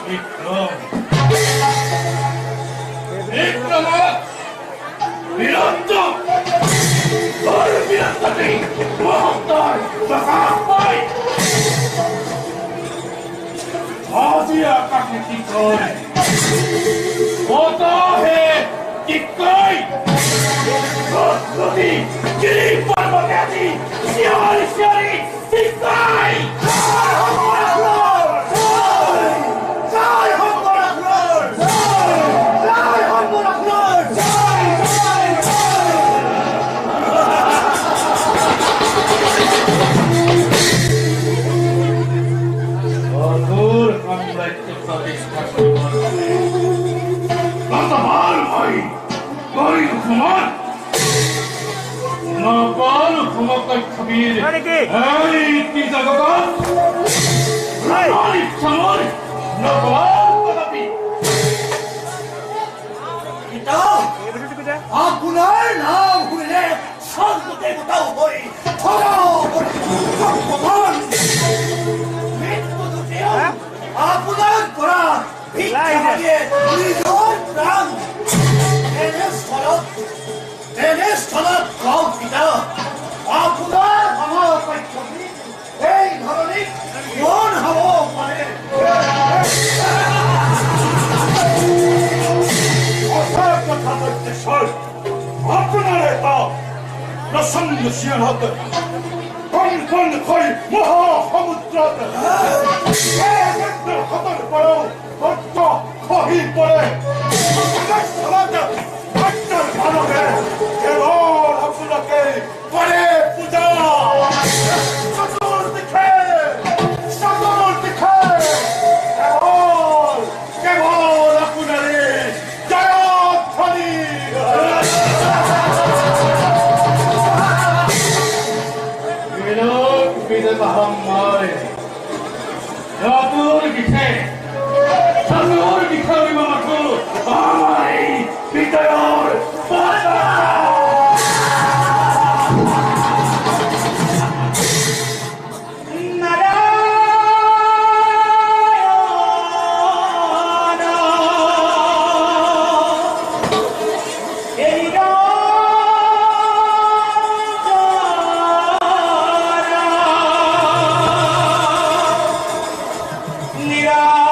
বিক্রম বিক্রম বীরত্ব তোর বীরত্বটি মহত্তর প্রকাশ পায় আজি আকাশে কি কই কত হে কি কই নদী গিরি পর্বতে আছি শিয়ারি শিয়ারি কি কই আপনার নাম হইলে স্বর্গ দেবতাও হই আপনার করা প্রাণ স্থলত কম পিতা আপনার আমার এই ধরনের মন হব মানে কথা বলতে আপনার এটা প্রসন্ন শিয়াল হতে কোন কোন কই মহাসমুদ্র হতর পড়ো ভক্ত কহি পড়ে ভালোকে কেবল আপনাকে পরে পূজা চতুর্দিকে কেবল আপনারে জয়ধ্বনি মহামায় রাতুর দিকে সাতুর দিকে মামাকু আমায় বিজয়র Nira